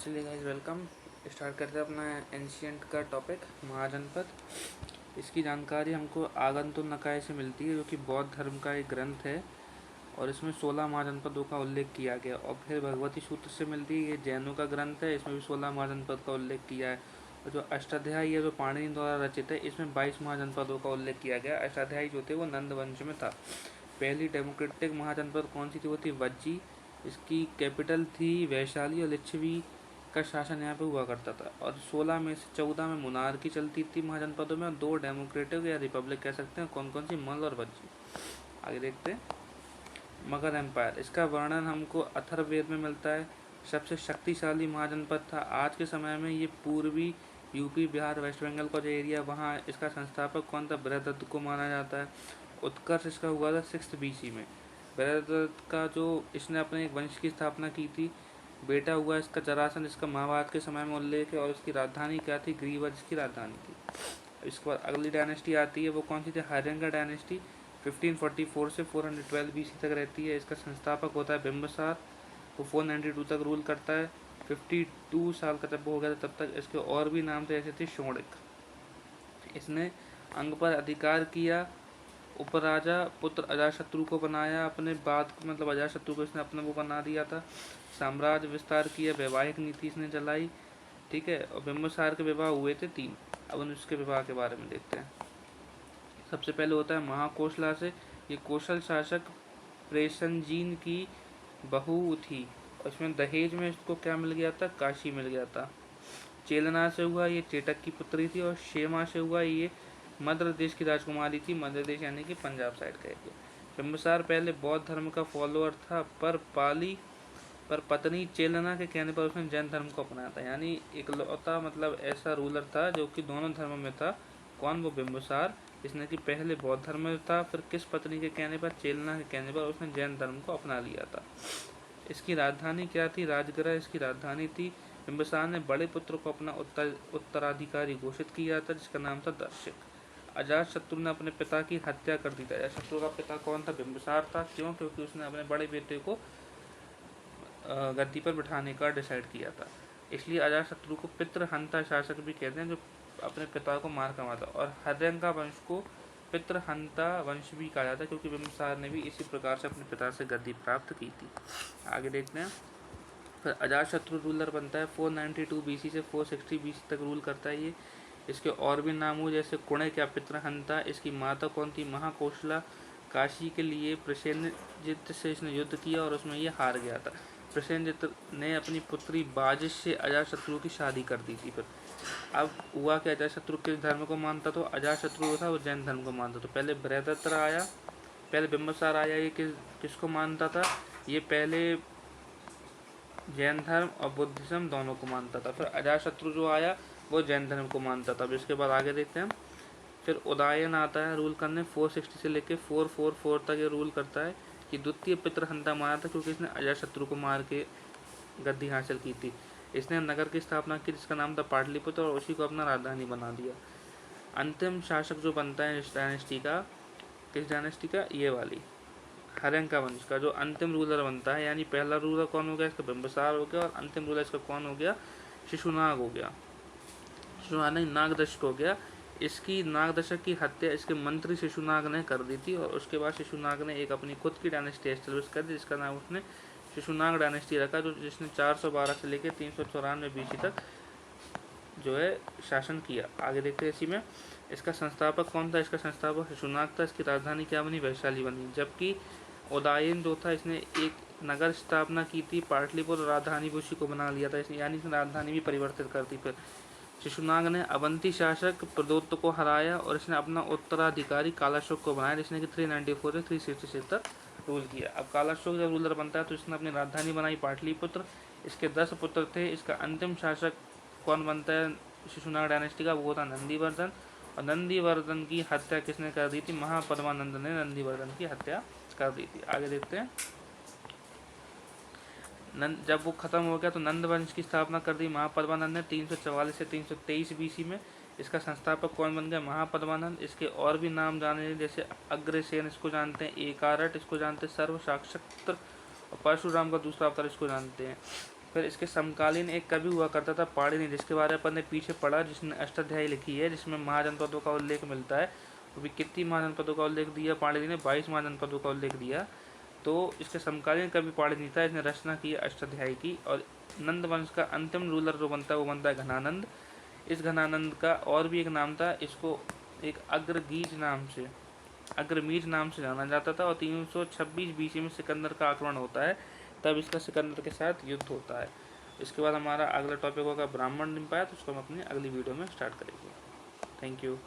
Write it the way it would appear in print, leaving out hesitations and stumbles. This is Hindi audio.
चलिए गाइस, वेलकम। स्टार्ट करते हैं अपना एंशियंट का टॉपिक, महाजनपद। इसकी जानकारी हमको आगंतुक निकाय से मिलती है, जो कि बौद्ध धर्म का एक ग्रंथ है, और इसमें 16 महाजनपदों का उल्लेख किया गया। और फिर भगवती सूत्र से मिलती है, ये जैनों का ग्रंथ है, इसमें भी 16 महाजनपद का उल्लेख किया है। और जो अष्टाध्यायी है, जो पाणिनि द्वारा रचित है, इसमें 22 महाजनपदों का उल्लेख किया गया। अष्टाध्यायी जो थे वो नंद वंश में था। पहली डेमोक्रेटिक महाजनपद कौन सी थी? वो थी वज्जी। इसकी कैपिटल थी वैशाली, और लिच्छवी का शासन यहाँ पे हुआ करता था। और 16 में से 14 में मोनार्की चलती थी महाजनपदों में, और 2 डेमोक्रेटिक या रिपब्लिक कह सकते हैं। कौन कौन सी? मल और वज्जी। आगे देखते हैं। मगध एम्पायर, इसका वर्णन हमको अथर्ववेद में मिलता है। सबसे शक्तिशाली महाजनपद था। आज के समय में ये पूर्वी यूपी, बिहार, वेस्ट बंगाल का जो एरिया, वहाँ इसका संस्थापक कौन था? बृहदत्त को माना जाता है। उत्कर्ष इसका हुआ था 6 BC में। बृहदत्त का जो इसने अपने एक वंश की स्थापना की थी, बेटा हुआ इसका जरासंध, इसका महाभारत के समय में उल्लेख है। और इसकी राजधानी क्या थी? ग्रीवा इसकी राजधानी थी। इसके बाद अगली डायनेस्टी आती है, वो कौन सी थी? हर्यंका डायनेस्टी। 1544 से 412 BC तक रहती है। इसका संस्थापक होता है बिंबिसार, वो 492 तक रूल करता है। 52 साल का जब हो गया तब तक इसके और भी नाम थे, ऐसे थे शोणिक। इसने अंग पर अधिकार किया। उपराजा पुत्र अजातशत्रु को बनाया अपने बाद, मतलब अजातशत्रु को इसने अपना वो बना दिया था। साम्राज्य विस्तार किया, वैवाहिक नीति इसने चलाई, ठीक है। और बिंबिसार के विवाह हुए थे 3। अब उसके विवाह के बारे में देखते हैं। सबसे पहले होता है महाकोशला से। ये कौशल शासक प्रेषणजीन की बहू थी, और इसमें दहेज में इसको क्या मिल गया था? काशी मिल गया था। चेलना से हुआ, ये चेटक की पुत्री थी। और शेमा से हुआ, ये मध्य प्रदेश की राजकुमारी थी। मध्य प्रदेश यानी कि पंजाब साइड का एरिया। बिंबिसार पहले बौद्ध धर्म का फॉलोअर था, पर पत्नी चेलना के कहने पर उसने जैन धर्म को अपनाया था। यानी इकलौता मतलब ऐसा रूलर था जो कि दोनों धर्मों में था। कौन? वो बिंबिसार, जिसने कि पहले बौद्ध धर्म में था, फिर किस पत्नी के कहने पर? चेलना के कहने पर उसने जैन धर्म को अपना लिया था। इसकी राजधानी क्या थी? राजगृह इसकी राजधानी थी। बिंबिसार ने बड़े पुत्र को अपना उत्तराधिकारी घोषित किया था, जिसका नाम था दर्शिक। अजातशत्रु ने अपने पिता की हत्या कर दी थी। अजातशत्रु का पिता कौन था? बिंबिसार था। क्यों? क्योंकि उसने अपने बड़े बेटे को गद्दी पर बिठाने का डिसाइड किया था। इसलिए अजातशत्रु को पितृहंता शासक भी कहते हैं, जो अपने पिता को मार कमाता। और हर्यंका वंश को पितृहंता वंश भी कहा जाता है, क्योंकि बिंबिसार ने भी इसी प्रकार से अपने पिता से गद्दी प्राप्त की थी। आगे देखते हैं। फिर अजातशत्रु रूलर बनता है 492 BC से 460 BC तक रूल करता है ये। इसके और भी नाम हुए, जैसे कुणिक या पितृहंता। इसकी माता कौन थी? महाकोशला। काशी के लिए प्रसेनजित से इसने युद्ध किया, और उसमें ये हार गया था। प्रसेनजित ने अपनी पुत्री बाजिश से अजातशत्रु की शादी कर दी थी। फिर अब हुआ कि अजातशत्रु किस धर्म को मानता? तो अजातशत्रु जो था वो जैन धर्म को मानता। तो पहले बृहदत्त आया, पहले बिंबिसार आया। ये किसको मानता था? ये पहले जैन धर्म और बुद्धिज्म दोनों को मानता था। फिर अजातशत्रु जो आया वो जैन धर्म को मानता था। अब इसके बाद आगे देखते हैं। फिर उदयन आता है रूल करने, 460 से लेके 444 तक ये रूल करता है। कि द्वितीय पितृहंता माना था, क्योंकि इसने अजातशत्रु को मार के गद्दी हासिल की थी। इसने नगर की स्थापना की, जिसका नाम था पाटलिपुत्र, और उसी को अपना राजधानी बना दिया। अंतिम शासक जो बनता है इस डायनेस्टी का, किस डायनेस्टी का? ये वाली हर्यंका वंश का जो अंतिम रूलर बनता है। यानी पहला रूलर कौन हो गया? इसका बिंबिसार हो गया। और अंतिम रूलर इसका कौन हो गया? शिशुनाग हो गया। शिशुनाग नहीं, नागदशक हो गया। इसकी नागदशक की हत्या इसके मंत्री शिशुनाग ने कर दी थी, और उसके बाद शिशुनाग ने एक अपनी खुद की डायनेस्टी एस्टेब्लिश कर दी, जिसका नाम उसने शिशुनाग डायनेस्टी रखा, जो जिसने 412 से लेकर 394 BC तक जो है शासन किया। आगे देखते हैं इसी में। इसका संस्थापक कौन था? इसका संस्थापक शिशुनाग था। इसकी राजधानी क्या बनी? वैशाली बनी। जबकि उदयन जो था, इसने एक नगर स्थापना की थी पाटलिपुत्र, राजधानी भी उसी को बना लिया था इसने, यानी इसने राजधानी भी परिवर्तित कर दी। फिर शिशुनाग ने अवंती शासक प्रदोत्त को हराया, और इसने अपना उत्तराधिकारी कालाशोक को बनाया, जिसने कि 394 से 366 तक रूल किया। अब कालाशोक जब रूलर बनता है तो इसने अपनी राजधानी बनाई पाटलिपुत्र। इसके 10 पुत्र थे। इसका अंतिम शासक कौन बनता है शिशुनाग डायनेस्टी का? वो था नंदीवर्धन। और नंदीवर्धन की हत्या किसने कर दी थी? महापद्मानंद ने नंदीवर्धन की हत्या कर दी थी। आगे देखते हैं। जब वो खत्म हो गया तो नंद वंश की स्थापना कर दी महापद्मानंद ने 344 से 323 BC में। इसका संस्थापक कौन बन गया? महापद्मानंद। इसके और भी नाम जाने, जैसे अग्रसेन इसको जानते हैं, एकारट इसको जानते हैं, सर्व साक्षत्र, और परशुराम का दूसरा अवतार इसको जानते हैं। फिर इसके समकालीन एक कवि हुआ करता था पाणिनि, जिसके बारे में अपन ने पीछे पढ़ा, जिसने अष्टाध्यायी लिखी है, जिसमें महाजनपदों का उल्लेख मिलता है। वो भी कितनी महाजनपदों का उल्लेख दिया पाणिनि ने? 22 महाजनपदों का उल्लेख दिया। तो इसके समकालीन कवि पाणिनि था, इसने रचना की अष्टाध्यायी की। और नंद वंश का अंतिम रूलर जो बनता है वो बनता है घनानंद। इस घनानंद का और भी एक नाम था, इसको एक अग्रमीज नाम से जाना जाता था। और 326 BC में सिकंदर का आक्रमण होता है, तब इसका सिकंदर के साथ युद्ध होता है। इसके बाद हमारा अगला टॉपिक होगा ब्राह्मण एम्पायर, तो उसको हम अपनी अगली वीडियो में स्टार्ट करेंगे। Thank you.